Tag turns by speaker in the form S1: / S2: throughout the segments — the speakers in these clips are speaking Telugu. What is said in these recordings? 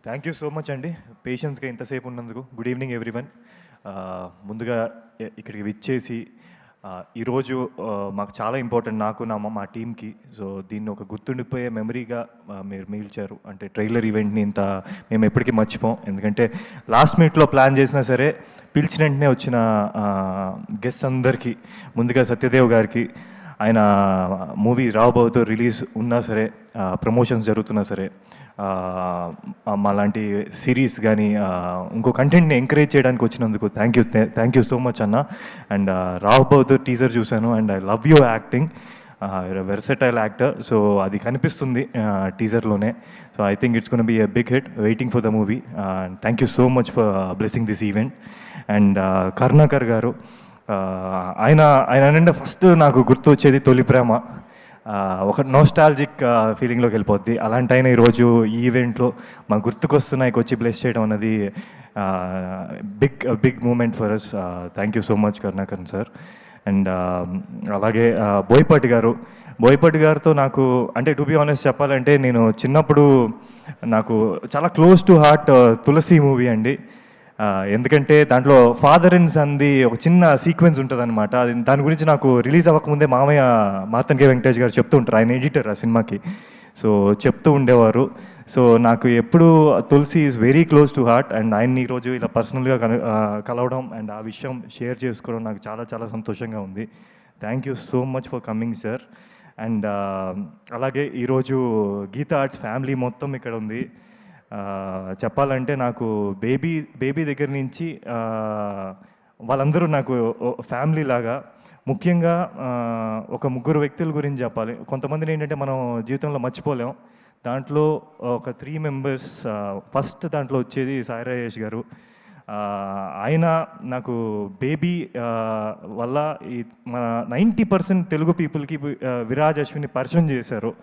S1: థ్యాంక్ యూ సో మచ్ అండి పేషెన్స్గా ఇంతసేపు ఉన్నందుకు. Good evening everyone. ముందుగా ఇక్కడికి విచ్చేసి ఈరోజు మాకు చాలా ఇంపార్టెంట్, నాకు మా టీంకి. సో దీన్ని ఒక గుర్తుండిపోయే మెమరీగా మీరు మిగిల్చారు. అంటే ట్రైలర్ ఈవెంట్ని ఇంత మేము ఎప్పటికీ మర్చిపోం. ఎందుకంటే లాస్ట్ మినిట్లో ప్లాన్ చేసినా సరే పిలిచిన వెంటనే వచ్చిన గెస్ట్ అందరికీ, ముందుగా సత్యదేవ్ గారికి, ఆయన మూవీ రాబోతూ రిలీజ్ ఉన్నా సరే, ప్రమోషన్స్ జరుగుతున్నా సరే, మాలాంటి సిరీస్ కానీ ఇంకో కంటెంట్ని ఎంకరేజ్ చేయడానికి వచ్చినందుకు థ్యాంక్ యూ సో మచ్ అన్న. అండ్ రాబోతూ టీజర్ చూశాను and I love your acting, versatile actor. So అది కనిపిస్తుంది టీజర్లోనే. So I think it's gonna be a big hit. Waiting for the movie. Thank you so much for blessing this event. And Karunakar garu, ఆయన అంటే ఫస్ట్ నాకు గుర్తు వచ్చేది తొలి ప్రేమ. ఒక నోస్టాలజిక్ ఫీలింగ్లోకి వెళ్ళిపోద్ది. అలాంటి ఆయన ఈరోజు ఈ ఈవెంట్లో మా గుర్తుకొస్తున్నాయికి వచ్చి బ్లెస్ చేయడం అన్నది big moment for us. Thank you so much Karunakaran sir. And అలాగే బోయపాటి గారితో నాకు, అంటే టు బి ఆనెస్ట్ చెప్పాలంటే, నేను చిన్నప్పుడు నాకు చాలా close to heart Tulasi movie అండి. ఎందుకంటే దాంట్లో ఫాదర్ అండ్ సన్ది ఒక చిన్న సీక్వెన్స్ ఉంటుంది అనమాట. దాని గురించి నాకు రిలీజ్ అవ్వకముందే మామయ్య మార్తన్ కే వెంకటేష్ గారు చెప్తూ ఉంటారు, ఆయన ఎడిటర్ ఆ సినిమాకి. సో చెప్తూ ఉండేవారు. సో నాకు ఎప్పుడు Tulasi is very close to heart. And ఆయన్ని ఈరోజు ఇలా పర్సనల్గా కలవడం అండ్ ఆ విషయం షేర్ చేసుకోవడం నాకు చాలా చాలా సంతోషంగా ఉంది. Thank you so much for coming sir. And అలాగే ఈరోజు గీతా ఆర్ట్స్ ఫ్యామిలీ మొత్తం ఇక్కడ ఉంది. చెప్పాలంటే నాకు బేబీ దగ్గర నుంచి వాళ్ళందరూ నాకు ఫ్యామిలీ లాగా. ముఖ్యంగా ఒక ముగ్గురు వ్యక్తుల గురించి చెప్పాలి. కొంతమందిని ఏంటంటే మనం జీవితంలో మర్చిపోలేం. దాంట్లో ఒక 3 మెంబర్స్. ఫస్ట్ దాంట్లో వచ్చేది సాయి రాజేష్ గారు. ఆయన నాకు బేబీ వల్ల ఈ మన 90% తెలుగు పీపుల్కి విరాజ్ అశ్విని పరిచయం చేశారు.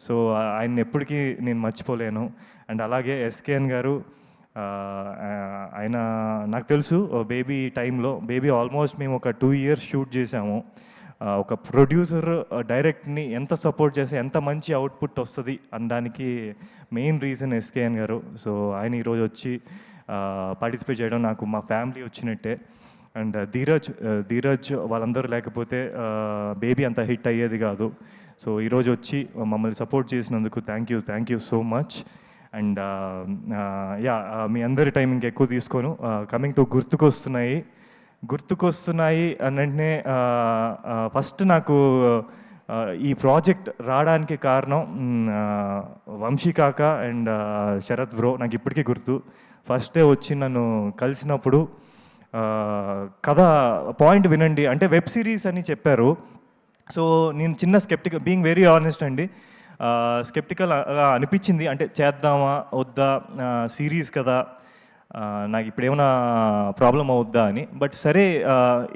S1: సో ఆయన్ని ఎప్పటికీ నేను మర్చిపోలేను. అండ్ అలాగే ఎస్కేఎన్ గారు, ఆయన నాకు తెలుసు బేబీ టైంలో, బేబీ ఆల్మోస్ట్ మేము ఒక 2 years షూట్ చేసాము. ఒక ప్రొడ్యూసర్ డైరెక్ట్ని ఎంత సపోర్ట్ చేస్తే ఎంత మంచి అవుట్పుట్ వస్తుంది అనడానికి మెయిన్ రీజన్ ఎస్కేఎన్ గారు. సో ఆయన ఈరోజు వచ్చి పార్టిసిపేట్ చేయడం నాకు మా ఫ్యామిలీ వచ్చినట్టే. అండ్ ధీరజ్ వాళ్ళందరూ లేకపోతే బేబీ అంత హిట్ అయ్యేది కాదు. సో ఈరోజు వచ్చి మమ్మల్ని సపోర్ట్ చేసినందుకు thank you so much. And మీ అందరి టైం ఇంకెక్కువ తీసుకోను. కమింగ్ టు గుర్తుకొస్తున్నాయి అని వెంటనే ఫస్ట్ నాకు ఈ ప్రాజెక్ట్ రావడానికి కారణం వంశీ కాక అండ్ శరత్ బ్రో. నాకు ఇప్పటికీ గుర్తు, ఫస్ట్ డే వచ్చి నన్ను కలిసినప్పుడు కథ పాయింట్ వినండి అంటే వెబ్ సిరీస్ అని చెప్పారు. సో నేను చిన్న స్కెప్టికల్, బీయింగ్ వెరీ ఆనెస్ట్ అండి, స్కెప్టికల్ అనిపించింది. అంటే చేద్దామా వద్దా, సిరీస్ కదా, నాకు ఇప్పుడు ఏమైనా ప్రాబ్లం అవుద్దా అని. బట్ సరే,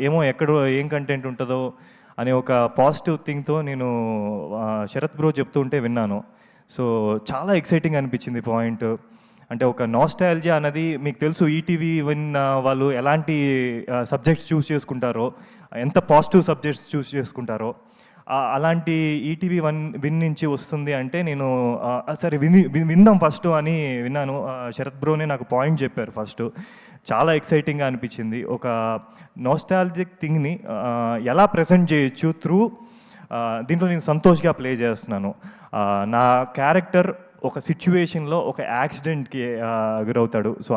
S1: ఏమో ఎక్కడో ఏం కంటెంట్ ఉంటుందో అనే ఒక పాజిటివ్ థింగ్తో నేను శరత్ బ్రో చెప్తూ ఉంటే విన్నాను. సో చాలా ఎక్సైటింగ్ అనిపించింది పాయింట్. అంటే ఒక నాస్టాలజియా అన్నది మీకు తెలుసు, ఈటీవీ వాళ్ళు ఎలాంటి సబ్జెక్ట్స్ చూస్ చేసుకుంటారో, ఎంత పాజిటివ్ సబ్జెక్ట్స్ చూస్ చేసుకుంటారో, అలాంటి ఈటీవీ విన్ నుంచి వస్తుంది. అంటే నేను సరే విందాం ఫస్ట్ అని విన్నాను. శరత్ బ్రోనే నాకు పాయింట్ చెప్పారు ఫస్ట్. చాలా ఎక్సైటింగ్గా అనిపించింది. ఒక నాస్టాలజిక్ థింగ్ని ఎలా ప్రజెంట్ చేయొచ్చు త్రూ దీంట్లో నేను సంతోష్గా ప్లే చేస్తున్నాను. నా క్యారెక్టర్ ఒక సిచ్యువేషన్లో ఒక యాక్సిడెంట్కి గురవుతాడు. సో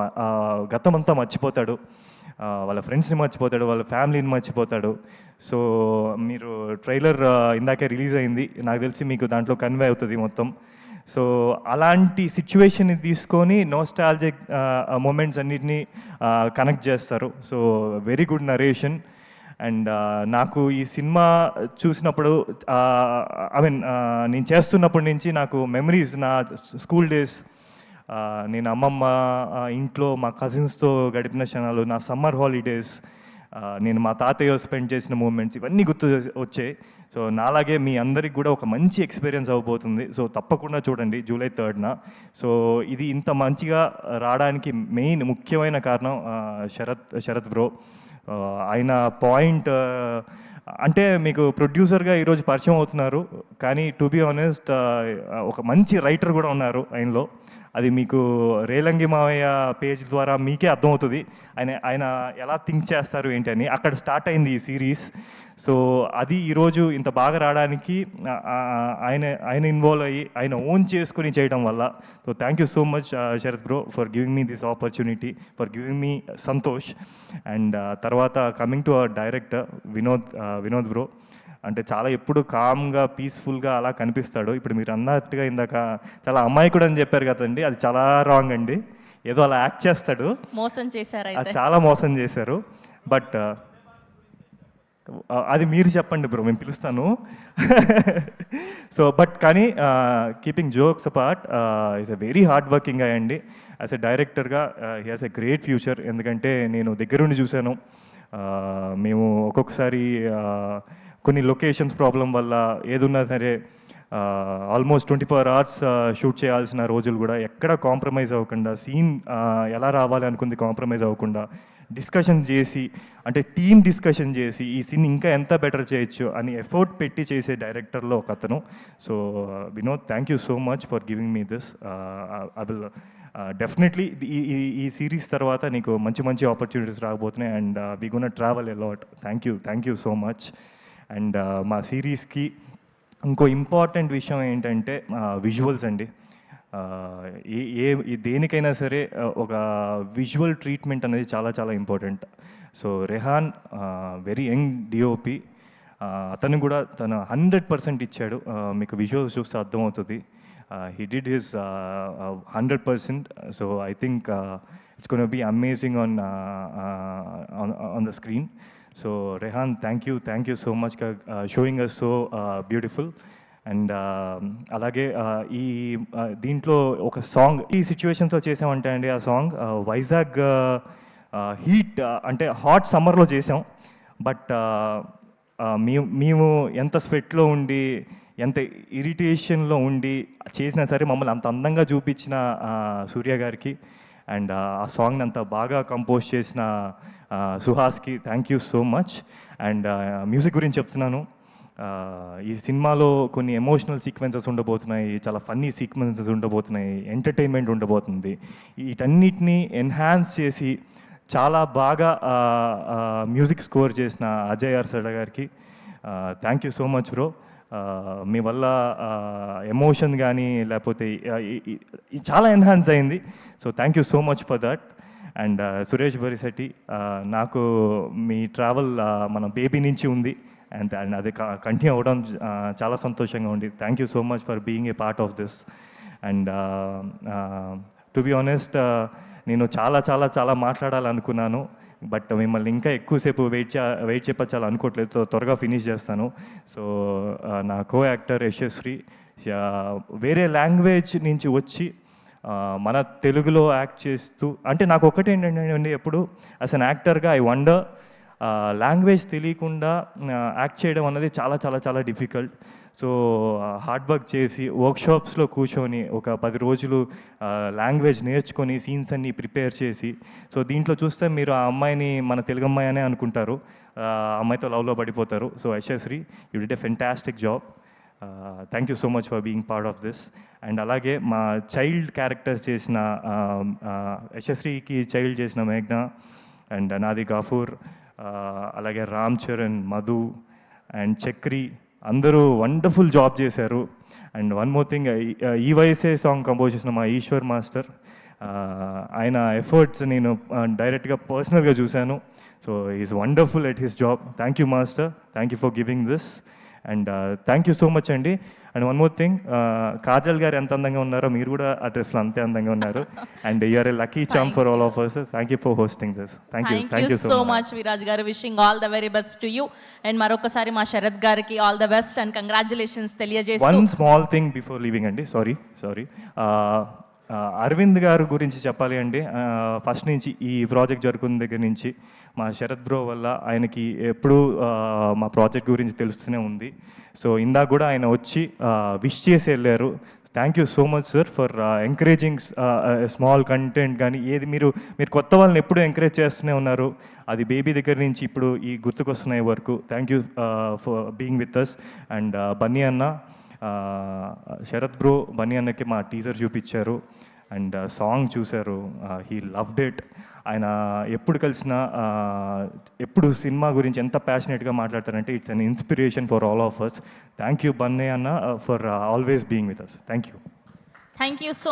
S1: గతమంతా మర్చిపోతాడు, వాళ్ళ ఫ్రెండ్స్ని మర్చిపోతాడు, వాళ్ళ ఫ్యామిలీని మర్చిపోతాడు. సో మీరు ట్రైలర్ ఇందాకే రిలీజ్ అయింది, నాకు తెలిసి మీకు దాంట్లో కన్వే అవుతుంది మొత్తం. సో అలాంటి సిచ్యువేషన్ని తీసుకొని నోస్టాలజిక్ మూమెంట్స్ అన్నిటినీ కనెక్ట్ చేస్తారు. So very good narration. And నాకు ఈ సినిమా చూసినప్పుడు, నేను చేస్తున్నప్పటి నుంచి నాకు మెమరీస్, నా స్కూల్ డేస్, నేను అమ్మమ్మ ఇంట్లో మా కజిన్స్తో గడిపిన క్షణాలు, నా సమ్మర్ హాలిడేస్, నేను మా తాతయ్య స్పెండ్ చేసిన మూమెంట్స్, ఇవన్నీ గుర్తు వచ్చాయి. సో నాలాగే మీ అందరికి కూడా ఒక మంచి ఎక్స్పీరియన్స్ అవ్వబోతుంది. సో తప్పకుండా చూడండి July 3rd. సో ఇది ఇంత మంచిగా రావడానికి ముఖ్యమైన కారణం శరత్ బ్రో. ఆయన పాయింట్ అంటే మీకు ప్రొడ్యూసర్గా ఈరోజు పరిచయం అవుతున్నారు, కానీ టు బి ఆనెస్ట్ ఒక మంచి రైటర్ కూడా ఉన్నారు ఆయనలో. అది మీకు రేలంగి మావయ్య పేజ్ ద్వారా మీకే అర్థమవుతుంది ఆయన ఆయన ఎలా థింక్ చేస్తారు ఏంటి అని. అక్కడ స్టార్ట్ అయింది ఈ సిరీస్. సో అది ఈరోజు ఇంత బాగా రావడానికి ఆయన ఆయన ఇన్వాల్వ్ అయ్యి ఆయన ఓన్ చేసుకుని చేయడం వల్ల. So thank you so much Sharath bro for giving me this opportunity, for giving me Santosh. And తర్వాత coming to our director Vinod bro, అంటే చాలా ఎప్పుడు కామ్గా పీస్ఫుల్గా అలా కనిపిస్తాడు. ఇప్పుడు మీరు అన్నట్టుగా ఇందాక చాలా అమాయకుడు అని చెప్పారు కదండి, అది చాలా రాంగ్ అండి. ఏదో అలా యాక్ట్ చేస్తాడు,
S2: మోసం చేశారు,
S1: చాలా మోసం చేశారు. బట్ అది మీరు చెప్పండి బ్రో, మేము పిలుస్తాను. సో బట్ కానీ keeping jokes apart, is a very hard working అండి. యాజ్ ఎ డైరెక్టర్గా he has a great future. ఎందుకంటే నేను దగ్గరుండి చూశాను. మేము ఒక్కొక్కసారి కొన్ని లొకేషన్స్ ప్రాబ్లం వల్ల ఏదున్నా సరే ఆల్మోస్ట్ 24 hours షూట్ చేయాల్సిన రోజులు కూడా ఎక్కడ కాంప్రమైజ్ అవ్వకుండా, సీన్ ఎలా రావాలి అనుకుంది కాంప్రమైజ్ అవ్వకుండా డిస్కషన్ చేసి, అంటే టీమ్ డిస్కషన్ చేసి ఈ సీన్ ఇంకా ఎంత బెటర్ చేయొచ్చు అని ఎఫర్ట్ పెట్టి చేసే డైరెక్టర్లో ఒక అతను. So Vinod, thank you so much for giving me this. I will definitely ఈ సిరీస్ తర్వాత నీకు మంచి మంచి ఆపర్చునిటీస్ రాబోతున్నాయి. And we gonna travel a lot. Thank you so much. And మా సిరీస్కి ఇంకో ఇంపార్టెంట్ విషయం ఏంటంటే విజువల్స్ అండి. దేనికైనా సరే ఒక విజువల్ ట్రీట్మెంట్ అనేది చాలా చాలా important. So Rehan very young DOP, అతను కూడా తన 100% ఇచ్చాడు. మీకు విజువల్స్ చూస్తే అర్థమవుతుంది. he did his 100%. So I think it's going to be amazing on the screen. So Rehan, thank you so much for showing us so beautiful. And అలాగే ఈ దీంట్లో ఒక సాంగ్ ఈ సిచ్యువేషన్స్లో చేసామంటే అండి, ఆ సాంగ్ వైజాగ్ హీట్ అంటే హాట్ సమ్మర్లో చేసాం. బట్ మేము ఎంత స్వెట్లో ఉండి ఎంత ఇరిటేషన్లో ఉండి చేసినా సరే మమ్మల్ని అంత అందంగా చూపించిన సూర్య గారికి అండ్ ఆ సాంగ్ని అంత బాగా కంపోజ్ చేసిన సుహాస్కి thank you so much. And music గురించి చెప్తున్నాను, ఈ సినిమాలో కొన్ని ఎమోషనల్ సీక్వెన్సెస్ ఉండబోతున్నాయి, చాలా ఫన్నీ సీక్వెన్సెస్ ఉండబోతున్నాయి, ఎంటర్టైన్మెంట్ ఉండబోతుంది. వీటన్నిటిని ఎన్హాన్స్ చేసి చాలా బాగా మ్యూజిక్ స్కోర్ చేసిన అజయ్ అర్సడ గారికి thank you so much bro. మీ వల్ల ఎమోషన్ కానీ లేకపోతే చాలా ఎన్హాన్స్ అయింది. So thank you so much for that. And Suresh Barishetti, నాకు మీ ట్రావెల్ మన బేబీ నుంచి ఉంది అండ్ అది కంటిన్యూ అవ్వడం చాలా సంతోషంగా ఉంది. Thank you so much for being a part of this. And to be honest నేను చాలా మాట్లాడాలనుకున్నాను, బట్ మిమ్మల్ని ఇంకా ఎక్కువసేపు వెయిట్ చెప్పచ్చాలి అనుకోవట్లేదు. త్వరగా ఫినిష్ చేస్తాను. సో నా కో యాక్టర్ యశస్వి వేరే లాంగ్వేజ్ నుంచి వచ్చి మన తెలుగులో యాక్ట్ చేస్తూ, అంటే నాకు ఒకటి ఏంటంటే ఎప్పుడు యాజ్ అన్ యాక్టర్గా ఐ వండర్ లాంగ్వేజ్ తెలియకుండా యాక్ట్ చేయడం అన్నది చాలా డిఫికల్ట్. సో హార్డ్ వర్క్ చేసి వర్క్షాప్స్లో కూర్చొని ఒక 10 రోజులు లాంగ్వేజ్ నేర్చుకొని సీన్స్ అన్నీ ప్రిపేర్ చేసి, సో దీంట్లో చూస్తే మీరు ఆ అమ్మాయిని మన తెలుగు అమ్మాయి అనే అనుకుంటారు, అమ్మాయితో లవ్లో పడిపోతారు. So Yashasvi, you did a fantastic job. Thank you so much for being part of this. And అలాగే మా చైల్డ్ క్యారెక్టర్స్ చేసిన యశస్వికి చైల్డ్ చేసిన మేఘ్నా అండ్ నాది గఫూర్, అలాగే రామ్ చరణ్, మధు అండ్ చక్రి, అందరూ వండర్ఫుల్ జాబ్ చేశారు. అండ్ వన్ మోర్ థింగ్, ఈ వయసే సాంగ్ కంపోజ్ చేసిన మా ఈశ్వర్ మాస్టర్, ఆయన ఎఫర్ట్స్ నేను డైరెక్ట్గా పర్సనల్గా చూశాను. So is wonderful at his job. Thank you master, thank you for giving this. And thank you so much అండి. And one more thing, Kajal garu ఎంత అందంగా ఉన్నారో మీరు కూడా ఆ డ్రెస్లో అంతే అందంగా ఉన్నారు. And you are a lucky charm for all of us. Thank you for hosting this. Thank you so much
S2: Viraj garu. Wishing all the very best to you. And మరొకసారి మా శరత్ గారికి all the best and congratulations తెలియజేస్తూ
S1: one small thing before leaving అండి, సారీ అరవింద్ గారు గురించి చెప్పాలి అండి. ఫస్ట్ నుంచి ఈ ప్రాజెక్ట్ జరుగుతున్న దగ్గర నుంచి మా శరత్ బ్రో వల్ల ఆయనకి ఎప్పుడూ మా ప్రాజెక్ట్ గురించి తెలుస్తూనే ఉంది. సో ఇందాక కూడా ఆయన వచ్చి విష్ చేసి వెళ్ళారు. Thank you so much sir for encouraging small content కానీ ఏది మీరు కొత్త వాళ్ళని ఎప్పుడూ ఎంకరేజ్ చేస్తూనే ఉన్నారు. అది బేబీ దగ్గర నుంచి ఇప్పుడు ఈ గుర్తుకొస్తున్నాయి వరకు. Thank you for being with us. And Bunny అన్న, శరత్ బ్రో బన్నీ అన్నకి మా టీజర్ చూపించారు అండ్ సాంగ్ చూశారు. He loved it. ఆయన ఎప్పుడు కలిసినా ఎప్పుడు సినిమా గురించి ఎంత ప్యాషనెట్గా మాట్లాడతారంటే it's an inspiration for all of us. Thank you Bunny అన్న for always being with us. Thank you.
S2: Thank you so